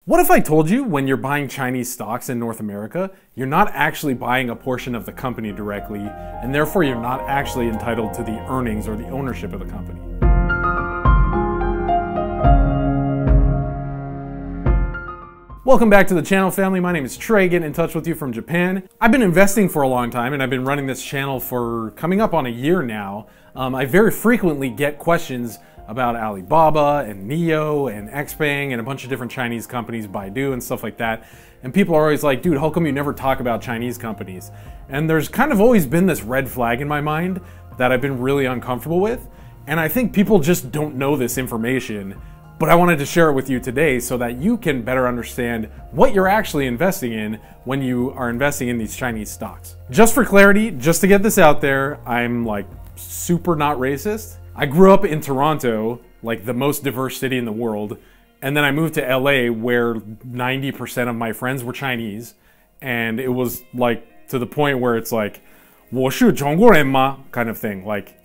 What if I told you when you're buying Chinese stocks in North America, you're not actually buying a portion of the company directly, and therefore you're not actually entitled to the earnings or the ownership of the company? Welcome back to the channel, family. My name is Trey, getting in touch with you from Japan. I've been investing for a long time, and I've been running this channel for coming up on a year now. I very frequently get questions about Alibaba and Neo and xpeng and a bunch of different Chinese companies, Baidu and stuff like that. And people are always like, dude, how come you never talk about Chinese companies? And there's kind of always been this red flag in my mind that I've been really uncomfortable with. And I think people just don't know this information. But I wanted to share it with you today so that you can better understand what you're actually investing in when you are investing in these Chinese stocks. Just for clarity, just to get this out there, I'm like super not racist. I grew up in Toronto, like the most diverse city in the world, and then I moved to LA where 90% of my friends were Chinese, and it was like to the point where it's like, 我是中国人吗? kind of thing, like,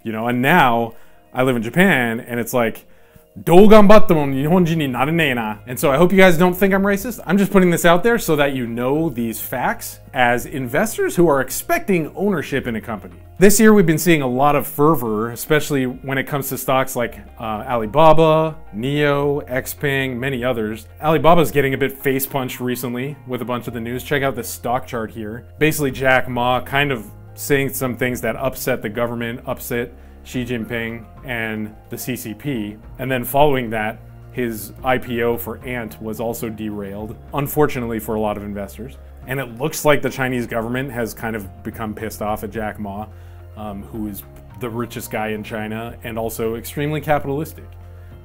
you know, and now I live in Japan and it's like, どう頑張っても日本人になれねえな. And so I hope you guys don't think I'm racist. I'm just putting this out there so that you know these facts as investors who are expecting ownership in a company. This year we've been seeing a lot of fervor, especially when it comes to stocks like Alibaba, Neo, xpeng, many others. Alibaba's getting a bit face punched recently with a bunch of the news. Check out this stock chart here. Basically Jack Ma kind of saying some things that upset the government, upset Xi Jinping and the CCP, and then following that, his IPO for Ant was also derailed, unfortunately for a lot of investors. And it looks like the Chinese government has kind of become pissed off at Jack Ma, who is the richest guy in China and also extremely capitalistic.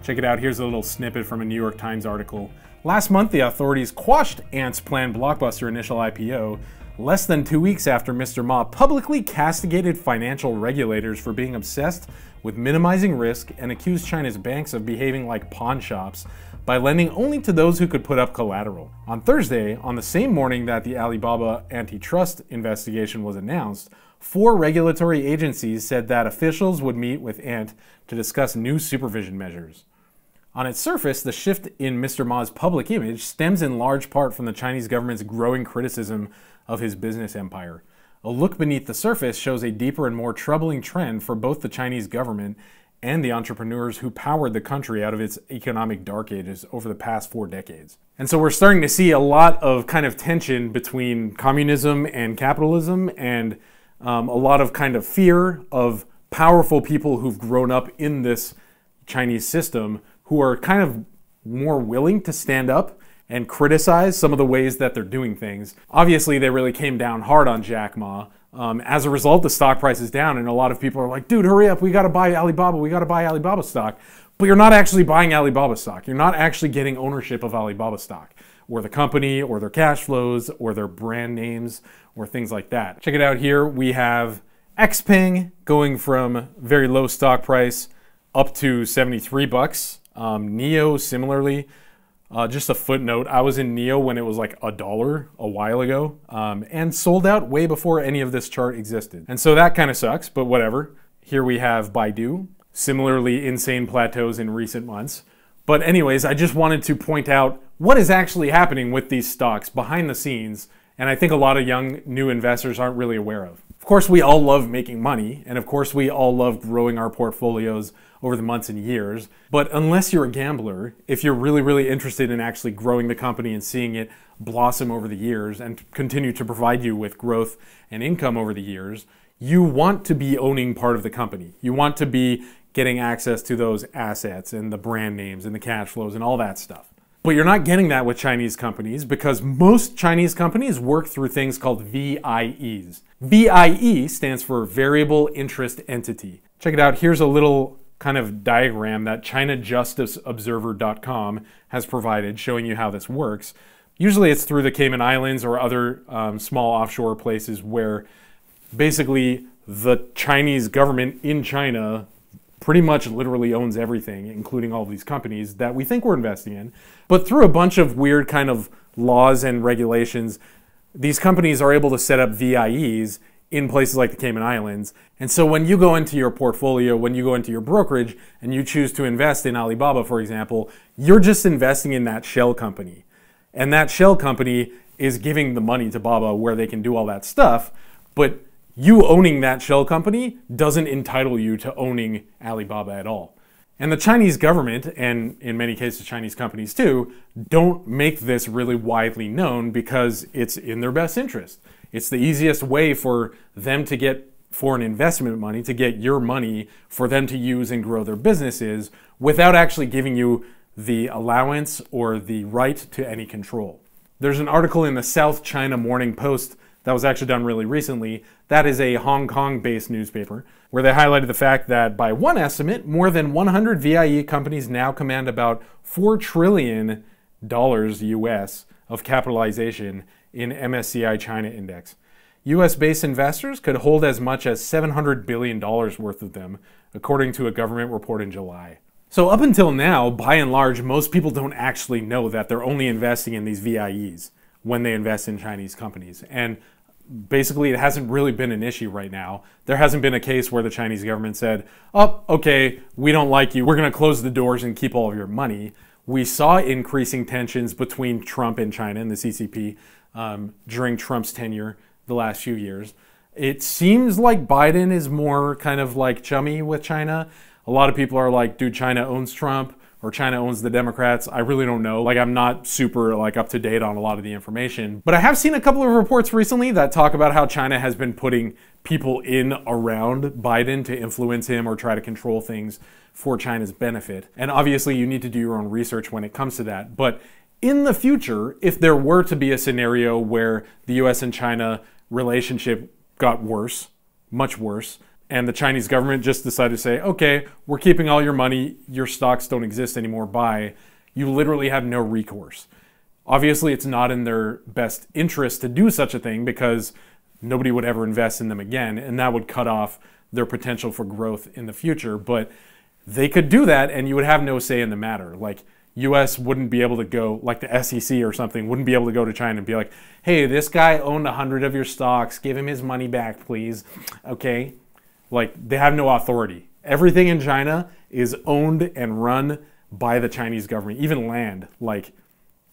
Check it out, here's a little snippet from a New York Times article. Last month, the authorities quashed Ant's planned blockbuster initial IPO, less than 2 weeks after Mr. Ma publicly castigated financial regulators for being obsessed with minimizing risk and accused China's banks of behaving like pawn shops by lending only to those who could put up collateral. On Thursday, on the same morning that the Alibaba antitrust investigation was announced, 4 regulatory agencies said that officials would meet with Ant to discuss new supervision measures. On its surface, the shift in Mr. Ma's public image stems in large part from the Chinese government's growing criticism of his business empire. A look beneath the surface shows a deeper and more troubling trend for both the Chinese government and the entrepreneurs who powered the country out of its economic dark ages over the past 4 decades. And so we're starting to see a lot of kind of tension between communism and capitalism, and a lot of kind of fear of powerful people who've grown up in this Chinese system who are kind of more willing to stand up and criticize some of the ways that they're doing things. Obviously, they really came down hard on Jack Ma. As a result, the stock price is down, and a lot of people are like, dude, hurry up, we gotta buy Alibaba, we gotta buy Alibaba stock. But you're not actually buying Alibaba stock. You're not actually getting ownership of Alibaba stock, or the company, or their cash flows, or their brand names, or things like that. Check it out here. We have xpeng going from very low stock price up to 73 bucks. Neo, similarly. Just a footnote, I was in Neo when it was like $1 a while ago, and sold out way before any of this chart existed. And so that kind of sucks, but whatever. Here we have Baidu, similarly insane plateaus in recent months. But anyways, I just wanted to point out what is actually happening with these stocks behind the scenes, and I think a lot of young new investors aren't really aware of. Of course, we all love making money, and of course we all love growing our portfolios over the months and years. But unless you're a gambler, if you're really, really interested in actually growing the company and seeing it blossom over the years and continue to provide you with growth and income over the years, you want to be owning part of the company. You want to be getting access to those assets and the brand names and the cash flows and all that stuff. But you're not getting that with Chinese companies because most Chinese companies work through things called VIEs. VIE stands for Variable Interest Entity. Check it out. Here's a little kind of diagram that ChinaJusticeObserver.com has provided showing you how this works. Usually it's through the Cayman Islands or other small offshore places where basically the Chinese government in China pretty much literally owns everything, including all of these companies that we think we're investing in. But through a bunch of weird kind of laws and regulations, these companies are able to set up VIEs in places like the Cayman Islands. And so when you go into your portfolio, when you go into your brokerage and you choose to invest in Alibaba, for example, you're just investing in that shell company. And that shell company is giving the money to Baba where they can do all that stuff, but you owning that shell company doesn't entitle you to owning Alibaba at all. And the Chinese government, and in many cases Chinese companies too, don't make this really widely known because it's in their best interest. It's the easiest way for them to get foreign investment money, to get your money for them to use and grow their businesses without actually giving you the allowance or the right to any control. There's an article in the South China Morning Post that was actually done really recently. That is a Hong Kong-based newspaper, where they highlighted the fact that by one estimate, more than 100 VIE companies now command about $4 trillion US of capitalization in MSCI China Index. US-based investors could hold as much as $700 billion worth of them, according to a government report in July. So up until now, by and large, most people don't actually know that they're only investing in these VIEs when they invest in Chinese companies. And basically, it hasn't really been an issue right now. There hasn't been a case where the Chinese government said, oh, okay, we don't like you. We're going to close the doors and keep all of your money. We saw increasing tensions between Trump and China and the CCP during Trump's tenure the last few years. It seems like Biden is more kind of like chummy with China. A lot of people are like, dude, China owns Trump or China owns the Democrats. I really don't know. Like, I'm not super up to date on a lot of the information. But I have seen a couple of reports recently that talk about how China has been putting people in around Biden to influence him or try to control things for China's benefit. And obviously you need to do your own research when it comes to that. But in the future, if there were to be a scenario where the US and China relationship got worse, much worse, and the Chinese government just decided to say, okay, we're keeping all your money, your stocks don't exist anymore, bye, you literally have no recourse. Obviously, it's not in their best interest to do such a thing because nobody would ever invest in them again, and that would cut off their potential for growth in the future. But they could do that, and you would have no say in the matter. Like, US wouldn't be able to go, like the SEC or something, wouldn't be able to go to China and be like, hey, this guy owned 100 of your stocks, give him his money back, please, okay? Like, they have no authority. Everything in China is owned and run by the Chinese government, even land. Like,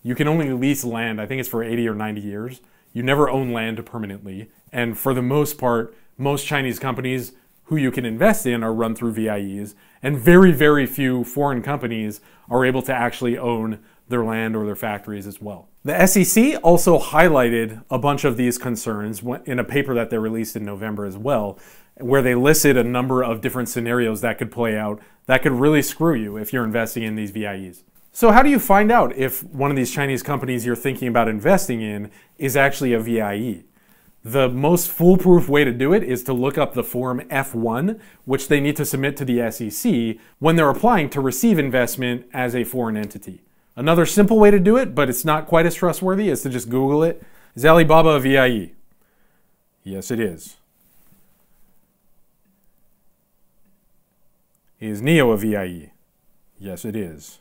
you can only lease land, I think it's for 80 or 90 years. You never own land permanently. And for the most part, most Chinese companies who you can invest in are run through VIEs. And very, very few foreign companies are able to actually own their land or their factories as well. The SEC also highlighted a bunch of these concerns in a paper that they released in November as well, where they listed a number of different scenarios that could play out that could really screw you if you're investing in these VIEs. So how do you find out if one of these Chinese companies you're thinking about investing in is actually a VIE? The most foolproof way to do it is to look up the Form F1, which they need to submit to the SEC when they're applying to receive investment as a foreign entity. Another simple way to do it, but it's not quite as trustworthy, is to just Google it. Is Alibaba a VIE? Yes, it is. Is Neo a VIE? Yes, it is.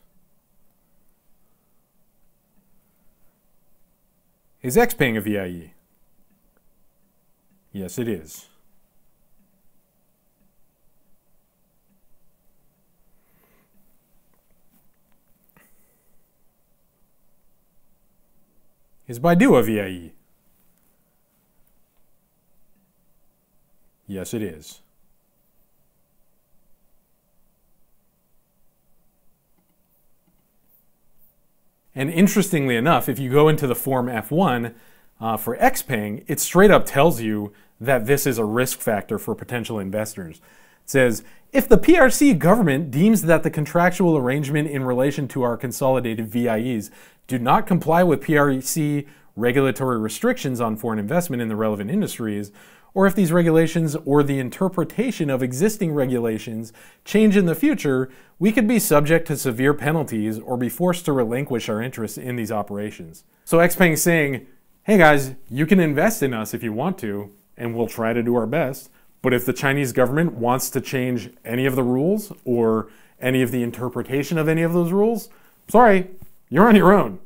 Is xpeng a VIE? Yes, it is. Is Baidu a VIE? Yes, it is. And interestingly enough, if you go into the Form F1 for xpeng, it straight up tells you that this is a risk factor for potential investors. It says, if the PRC government deems that the contractual arrangement in relation to our consolidated VIEs do not comply with PRC regulatory restrictions on foreign investment in the relevant industries, or if these regulations or the interpretation of existing regulations change in the future, we could be subject to severe penalties or be forced to relinquish our interest in these operations. So xpeng is saying, hey guys, you can invest in us if you want to, and we'll try to do our best. But if the Chinese government wants to change any of the rules or any of the interpretation of any of those rules, sorry, you're on your own.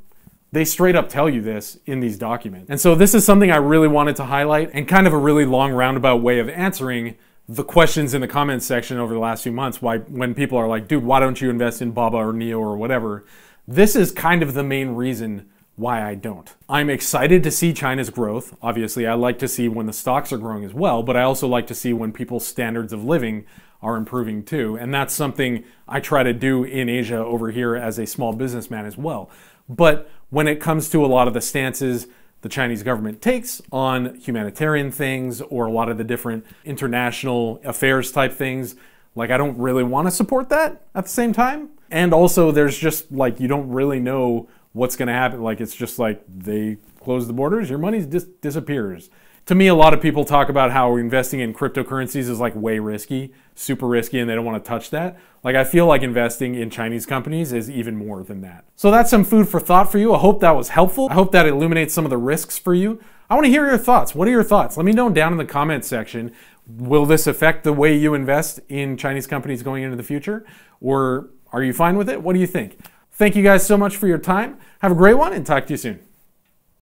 They straight up tell you this in these documents. And so this is something I really wanted to highlight, and kind of a really long roundabout way of answering the questions in the comments section over the last few months, when people are like, dude, why don't you invest in Baba or Neo or whatever? This is kind of the main reason why I don't. I'm excited to see China's growth. Obviously, I like to see when the stocks are growing as well, but I also like to see when people's standards of living are improving too. And that's something I try to do in Asia over here as a small businessman as well. But when it comes to a lot of the stances the Chinese government takes on humanitarian things or a lot of the different international affairs type things, like I don't really want to support that at the same time. And also there's just like, you don't really know what's going to happen. Like it's just like they close the borders, your money just disappears. To me, a lot of people talk about how investing in cryptocurrencies is like way risky, super risky, and they don't want to touch that. Like I feel like investing in Chinese companies is even more than that. So that's some food for thought for you. I hope that was helpful. I hope that illuminates some of the risks for you. I want to hear your thoughts. What are your thoughts? Let me know down in the comments section. Will this affect the way you invest in Chinese companies going into the future? Or are you fine with it? What do you think? Thank you guys so much for your time. Have a great one and talk to you soon.